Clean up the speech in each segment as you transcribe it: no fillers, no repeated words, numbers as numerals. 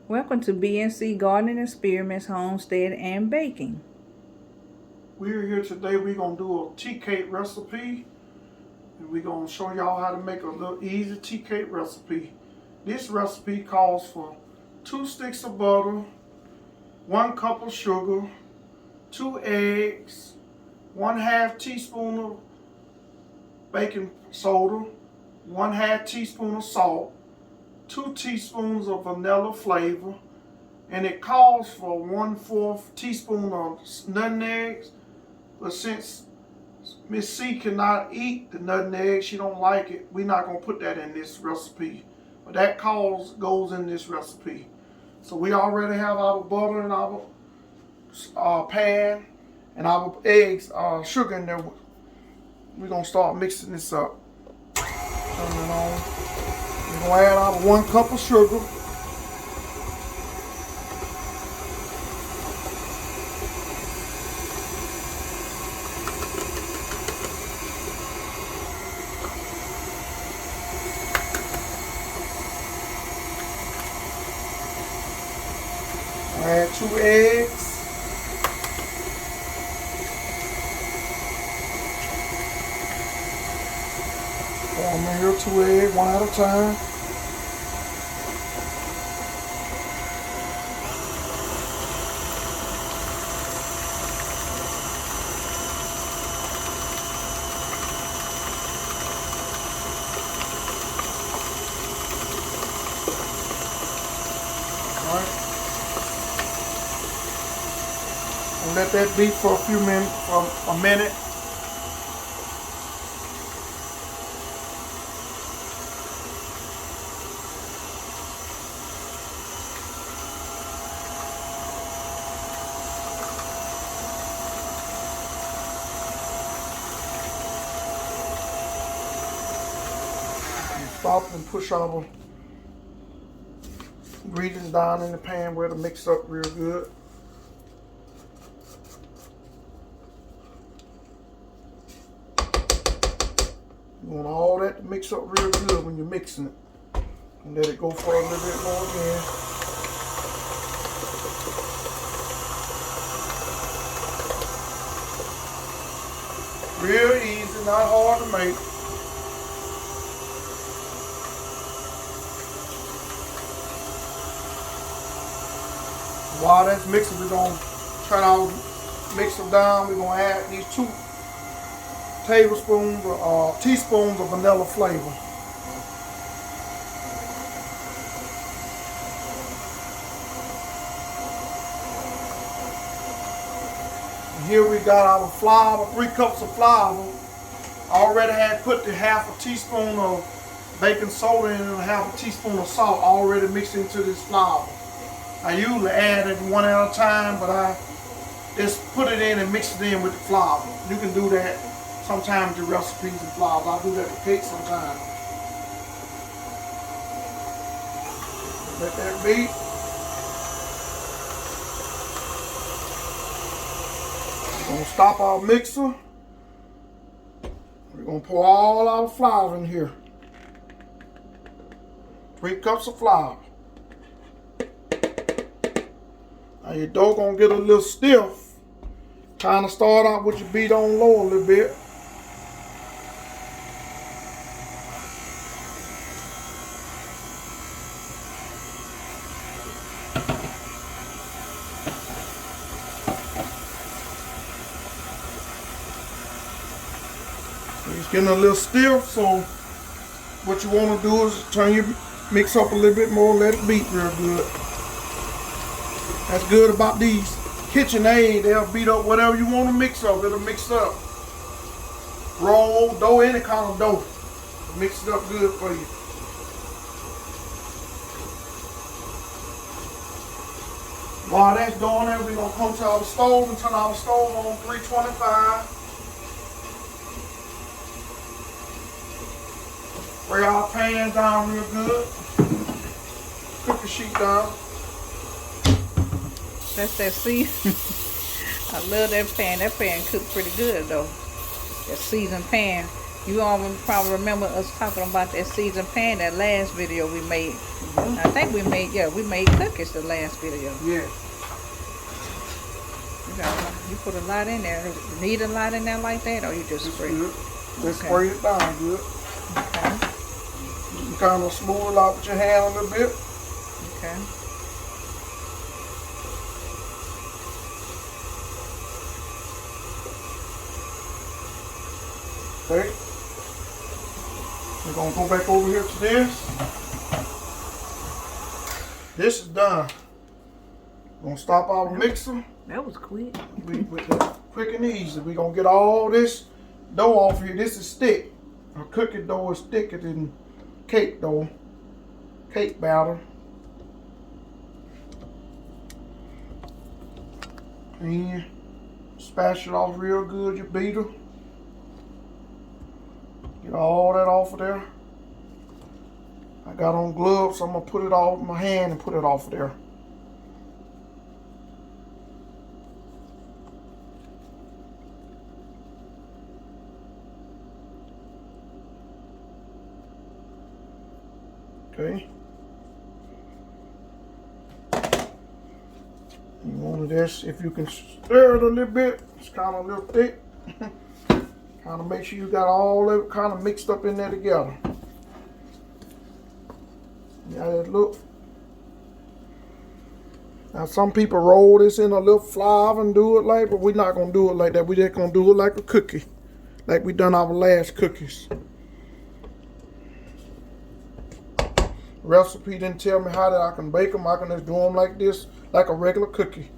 Welcome to BNC Gardening Experiments, Homestead, and Baking. We're here today. We're going to do a tea cake recipe. And we're going to show y'all how to make a little easy tea cake recipe. This recipe calls for 2 sticks of butter, 1 cup of sugar, 2 eggs, 1/2 teaspoon of baking soda, 1/2 teaspoon of salt, 2 teaspoons of vanilla flavor, and it calls for 1/4 teaspoon of nutmegs. But since Miss C cannot eat the nutmeg, she don't like it, we're not gonna put that in this recipe. But that goes in this recipe. So we already have our butter in our pan and our eggs, sugar in there. We're gonna start mixing this up. Turn it on. We're gonna add our 1 cup of sugar. Add 2 eggs. Pour them in here, 2 eggs, one at a time. All right. And let that beat for a few minutes, for a minute. Stop and push our ingredients down in the pan where to mix up real good. You want all that to mix up real good when you're mixing it. And let it go for a little bit more again. Real easy, not hard to make. While that's mixing, we're going to turn our mixer down. We're going to add these 2 teaspoons of vanilla flavor. And here we got our flour, 3 cups of flour. I already had put the 1/2 teaspoon of baking soda in and 1/2 teaspoon of salt already mixed into this flour. I usually add it one at a time, but I just put it in and mix it in with the flour. You can do that sometimes with your recipes and flours. I do that with cakes sometimes. Let that beat. We're going to stop our mixer. We're going to pour all our flour in here. 3 cups of flour. Now your dough gonna get a little stiff. Kind of start out with your beat on low a little bit. It's getting a little stiff, so what you want to do is turn your mix up a little bit more, let it beat real good. That's good about these KitchenAid. They'll beat up whatever you want to mix up. It'll mix up. Roll, dough, any kind of dough. Mix it up good for you. While that's going there, we're going to come to our stove and turn our stove on 325. Spray our pan down real good. Cookie sheet down. That's that season. I love that pan. That pan cooked pretty good though. That seasoned pan. You all probably remember us talking about that seasoned pan, that last video we made. I think we made cookies the last video. Yeah. You put a lot in there. You need a lot in there like that, or you just spray? Just spray it down good. Okay. You can kind of smooth it out with your hand a little bit. Okay. Okay. We're going to go back over here to this. This is done. We're going to stop our mixer. That was quick. Quick and easy. We're going to get all this dough off here. This is thick. A cookie dough is thicker than cake dough. Cake batter. And spash it off real good, your beater. Get all that off of there. I got on gloves, so I'm going to put it all in my hand and put it off of there. Okay. You want this, if you can stir it a little bit, it's kind of a little thick. Kind of make sure you got all of it kind of mixed up in there together. Yeah, that look. Now some people roll this in a little flour and do it like, but we're not gonna do it like that. We're just gonna do it like a cookie, like we done our last cookies. Recipe didn't tell me how that I can bake them. I can just do them like this, like a regular cookie.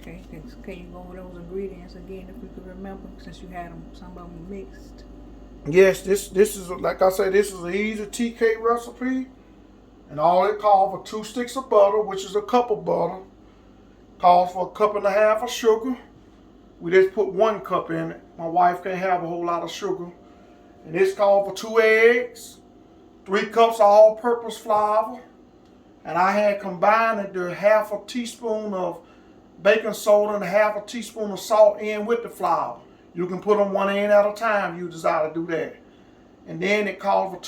Okay, can you go over those ingredients again if we could remember, since you had them, some of them mixed? Yes, this is, like I say, this is an easy tea cake recipe. And all it calls for 2 sticks of butter, which is a cup of butter. Calls for 1.5 cups of sugar. We just put 1 cup in it. My wife can't have a whole lot of sugar. And this calls for 2 eggs, 3 cups of all-purpose flour. And I had combined it to 1/2 teaspoon of baking soda and 1/2 teaspoon of salt in with the flour. You can put them one in at a time if you desire to do that. And then it calls for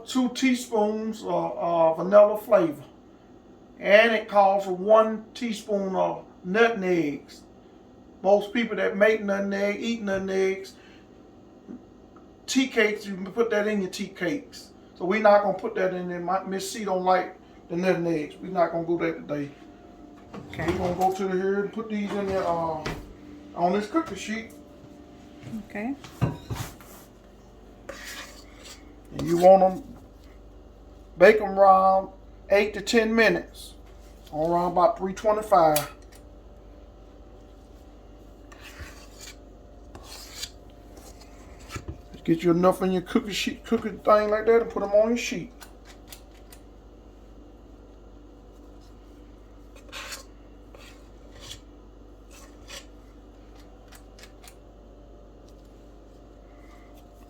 2 teaspoons of vanilla flavor. And it calls for 1 teaspoon of nutmegs. Most people that make nutmeg, eat nutmegs. Tea cakes, you can put that in your tea cakes. So we're not going to put that in there. Miss C don't like the nutmegs. We're not going to do that today. Okay. We're going to go to here and put these in there on this cookie sheet. Okay. And you want them, bake them around 8 to 10 minutes. On around about 325. Just get you enough in your cookie sheet, cookie thing like that, and put them on your sheet.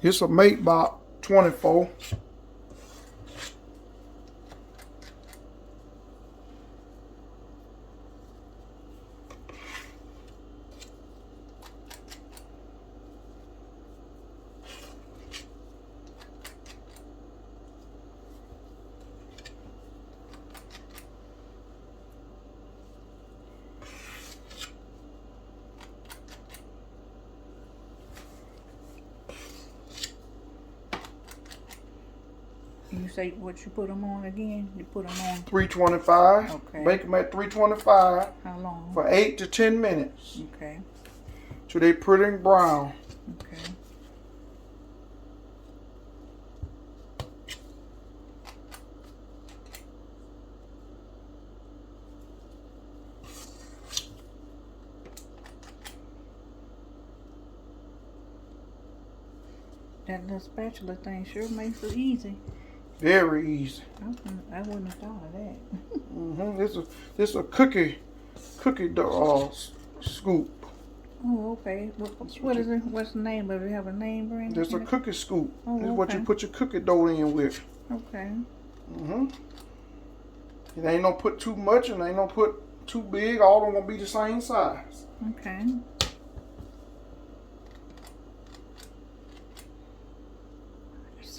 This will make about 24. You say what you put them on again? You put them on 325. Okay. Bake them at 325. How long? For 8 to 10 minutes. Okay. Till they pretty brown. Okay. That little spatula thing sure makes it easy. Very easy. I wouldn't have thought of that. This is a cookie scoop. Oh, okay. What is it? What's the name of it? Have a name, Brandon? This is a cookie scoop. Oh, This is what you put your cookie dough in with. Okay. It ain't no put too much and ain't no put too big. All of them gonna be the same size. Okay.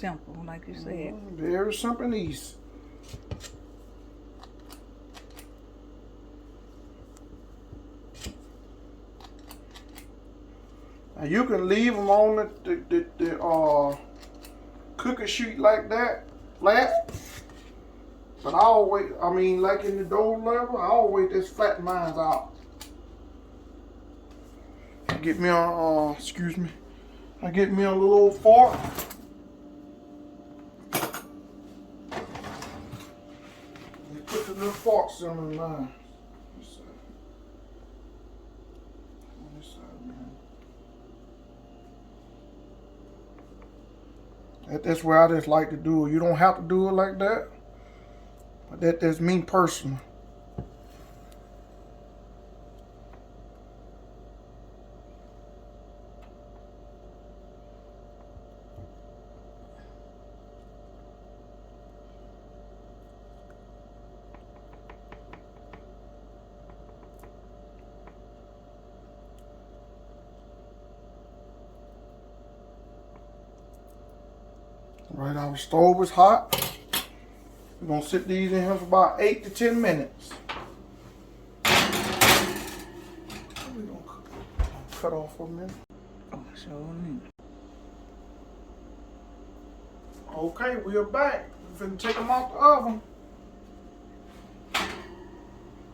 simple, like you said. Very simple and easy. Now you can leave them on the cookie sheet like that, flat. But I always, like in the dough level, I always just flatten mine out. Get me a, excuse me, I get me a little old fork. And put the little forks in mine. That's where I just like to do it. You don't have to do it like that, but that's me personally. Right, our stove is hot. We're gonna sit these in here for about 8 to 10 minutes. We're gonna cut off for a minute. Oh, sure. Okay, we are back. We're finna take them out the oven.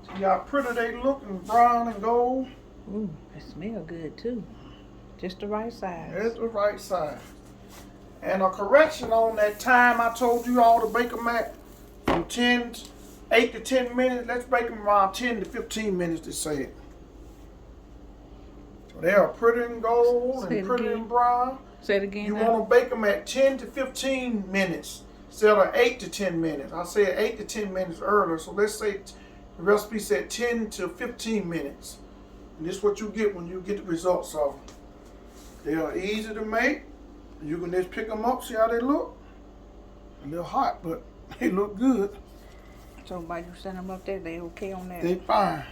See how pretty they look, and brown and gold. Ooh, they smell good too. Just the right size. That's the right size. And a correction on that time I told you all to bake them at from 8 to 10 minutes. Let's bake them around 10 to 15 minutes to say it. So they are pretty and gold and pretty and brown. Say it again. You want to bake them at 10 to 15 minutes instead of 8 to 10 minutes. I said 8 to 10 minutes earlier. So let's say the recipe said 10 to 15 minutes. And this is what you get when you get the results of them. They are easy to make. You can just pick them up, see how they look. A little hot, but they look good. So by you send them up there, they okay on that? They fine.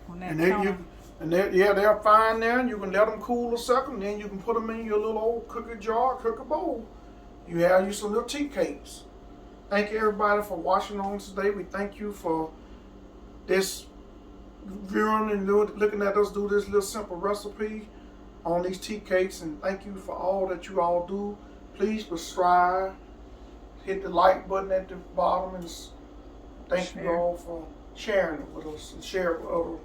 On that they're fine there. And you can let them cool a second, then you can put them in your little old cookie jar, cookie bowl. You have you some little tea cakes. Thank you everybody for watching on today. We thank you for this viewing and looking at us do this little simple recipe on these tea cakes, and thank you for all that you all do. Please subscribe, hit the like button at the bottom, and thank you all for sharing it with us and share it with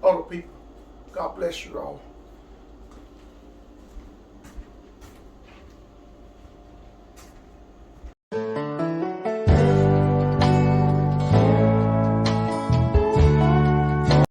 other people. God bless you all.